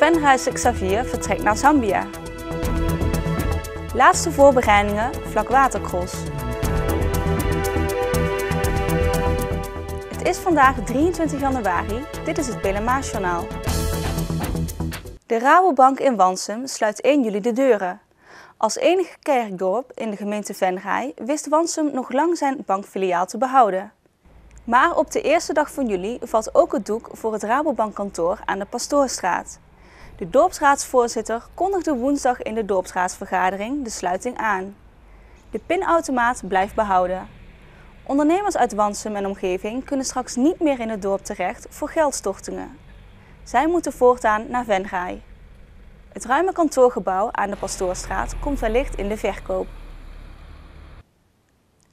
Venrhuis Xavier vertrekt naar Zambia. Laatste voorbereidingen vlakwatercross. Het is vandaag 23 januari, dit is het Belema-journaal. De Rabobank in Wansum sluit 1 juli de deuren. Als enige kerkdorp in de gemeente Venray wist Wansum nog lang zijn bankfiliaal te behouden. Maar op de eerste dag van juli valt ook het doek voor het Rabobankkantoor aan de Pastoorstraat. De dorpsraadsvoorzitter kondigde woensdag in de dorpsraadsvergadering de sluiting aan. De pinautomaat blijft behouden. Ondernemers uit Wansum en omgeving kunnen straks niet meer in het dorp terecht voor geldstortingen. Zij moeten voortaan naar Venray. Het ruime kantoorgebouw aan de Pastoorstraat komt wellicht in de verkoop.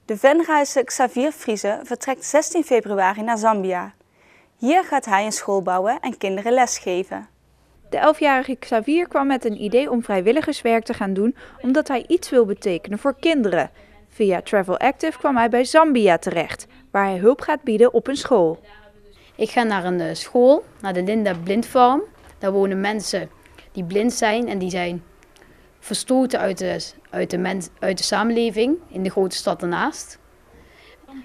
De Venrayse Xavier Friese vertrekt 16 februari naar Zambia. Hier gaat hij een school bouwen en kinderen lesgeven. De 11-jarige Xavier kwam met een idee om vrijwilligerswerk te gaan doen omdat hij iets wil betekenen voor kinderen. Via Travel Active kwam hij bij Zambia terecht, waar hij hulp gaat bieden op een school. Ik ga naar een school, naar de Linda Blindfarm. Daar wonen mensen die blind zijn en die zijn verstoten uit de samenleving in de grote stad ernaast.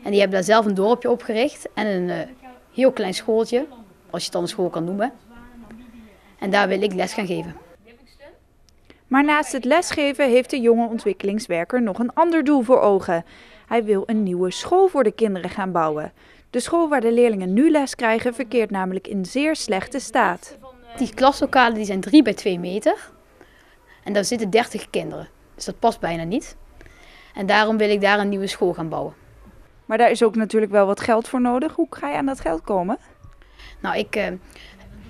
En die hebben daar zelf een dorpje opgericht en een heel klein schooltje, als je het dan een school kan noemen. En daar wil ik les gaan geven. Maar naast het lesgeven heeft de jonge ontwikkelingswerker nog een ander doel voor ogen. Hij wil een nieuwe school voor de kinderen gaan bouwen. De school waar de leerlingen nu les krijgen verkeert namelijk in zeer slechte staat. Die klaslokalen die zijn 3 bij 2 meter en daar zitten 30 kinderen. Dus dat past bijna niet. En daarom wil ik daar een nieuwe school gaan bouwen. Maar daar is ook natuurlijk wel wat geld voor nodig. Hoe ga je aan dat geld komen? Nou, ik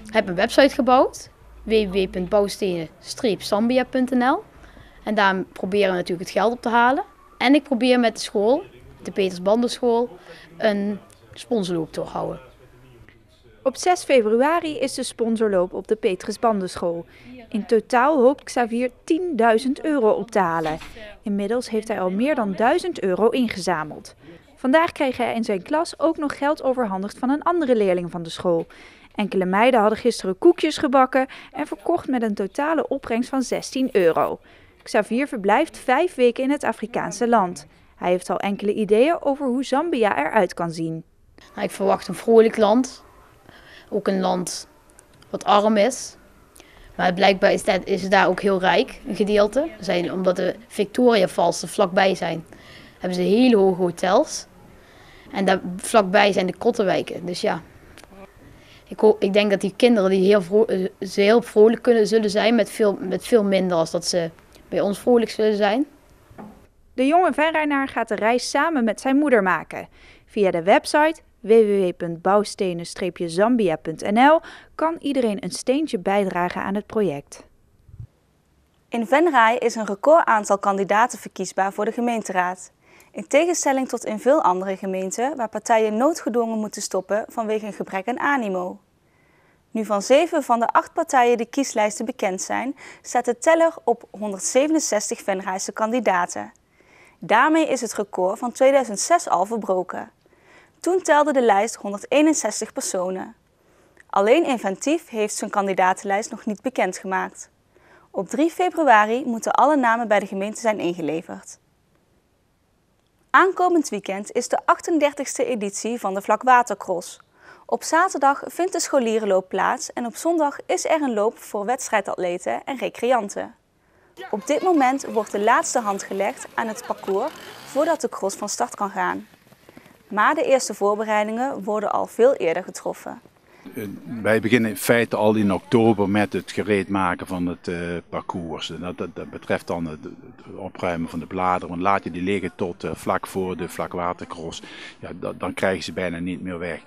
heb een website gebouwd, www.bouwstenen-zambia.nl. En daar proberen we natuurlijk het geld op te halen. En ik probeer met de school, de Peters Bandenschool, een sponsorloop te houden. Op 6 februari is de sponsorloop op de Petrus Bandenschool. In totaal hoopt Xavier €10.000 op te halen. Inmiddels heeft hij al meer dan €1.000 ingezameld. Vandaag kreeg hij in zijn klas ook nog geld overhandigd van een andere leerling van de school. Enkele meiden hadden gisteren koekjes gebakken en verkocht met een totale opbrengst van €16. Xavier verblijft 5 weken in het Afrikaanse land. Hij heeft al enkele ideeën over hoe Zambia eruit kan zien. Nou, ik verwacht een vrolijk land. Ook een land wat arm is. Maar blijkbaar is het daar ook heel rijk, een gedeelte. Omdat de Victoria Falls er vlakbij zijn, hebben ze hele hoge hotels. En daar vlakbij zijn de kottenwijken. Dus ja, ik denk dat die kinderen die heel vrolijk zullen zijn met veel minder als dat ze bij ons vrolijk zullen zijn. De jonge Venraynaar gaat de reis samen met zijn moeder maken. Via de website www.bouwstenen-zambia.nl kan iedereen een steentje bijdragen aan het project. In Venray is een record aantal kandidaten verkiesbaar voor de gemeenteraad. In tegenstelling tot in veel andere gemeenten waar partijen noodgedwongen moeten stoppen vanwege een gebrek aan animo. Nu van 7 van de 8 partijen de kieslijsten bekend zijn, staat de teller op 167 Venrayse kandidaten. Daarmee is het record van 2006 al verbroken. Toen telde de lijst 161 personen. Alleen Inventief heeft zijn kandidatenlijst nog niet bekendgemaakt. Op 3 februari moeten alle namen bij de gemeente zijn ingeleverd. Aankomend weekend is de 38e editie van de Vlakwatercross. Op zaterdag vindt de scholierenloop plaats en op zondag is er een loop voor wedstrijdatleten en recreanten. Op dit moment wordt de laatste hand gelegd aan het parcours voordat de cross van start kan gaan. Maar de eerste voorbereidingen worden al veel eerder getroffen. Wij beginnen in feite al in oktober met het gereed maken van het parcours. Dat betreft dan het opruimen van de bladeren. Want laat je die liggen tot vlak voor de vlakwatercross, ja, dan krijgen ze bijna niet meer weg.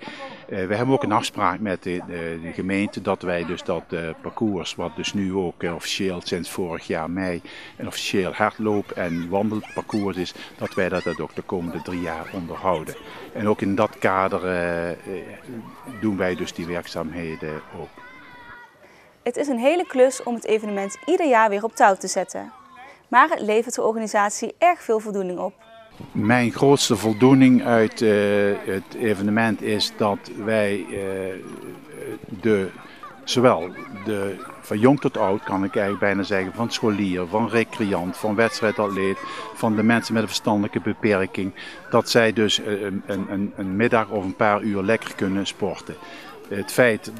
We hebben ook een afspraak met de gemeente dat wij dus dat parcours, wat dus nu ook officieel sinds vorig jaar mei een officieel hardloop- en wandelparcours is, dat wij dat ook de komende 3 jaar onderhouden. En ook in dat kader doen wij dus die werkzaamheden ook. Het is een hele klus om het evenement ieder jaar weer op touw te zetten. Maar het levert de organisatie erg veel voldoening op. Mijn grootste voldoening uit het evenement is dat wij de Zowel van jong tot oud kan ik eigenlijk bijna zeggen, van scholier, van recreant, van wedstrijdatleet, van de mensen met een verstandelijke beperking, dat zij dus een middag of een paar uur lekker kunnen sporten. Het feit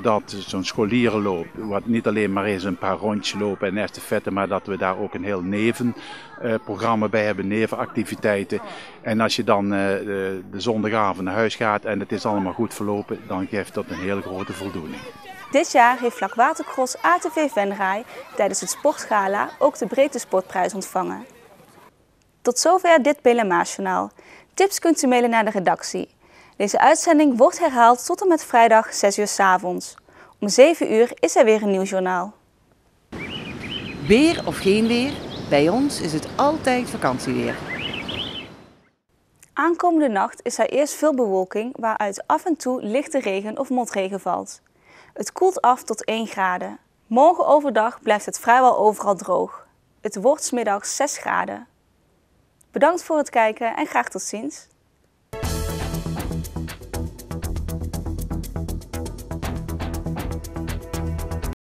dat zo'n scholierenloop, wat niet alleen maar is een paar rondjes lopen en estafetten, maar dat we daar ook een heel nevenprogramma bij hebben, nevenactiviteiten. En als je dan de zondagavond naar huis gaat en het is allemaal goed verlopen, dan geeft dat een hele grote voldoening. Dit jaar heeft Vlakwatercross ATV Venray tijdens het sportgala ook de Breedte Sportprijs ontvangen. Tot zover dit Belema-journaal. Tips kunt u mailen naar de redactie. Deze uitzending wordt herhaald tot en met vrijdag 6 uur 's avonds. Om 7 uur is er weer een nieuw journaal. Weer of geen weer, bij ons is het altijd vakantieweer. Aankomende nacht is er eerst veel bewolking waaruit af en toe lichte regen of motregen valt. Het koelt af tot 1 graden. Morgen overdag blijft het vrijwel overal droog. Het wordt 's middags 6 graden. Bedankt voor het kijken en graag tot ziens.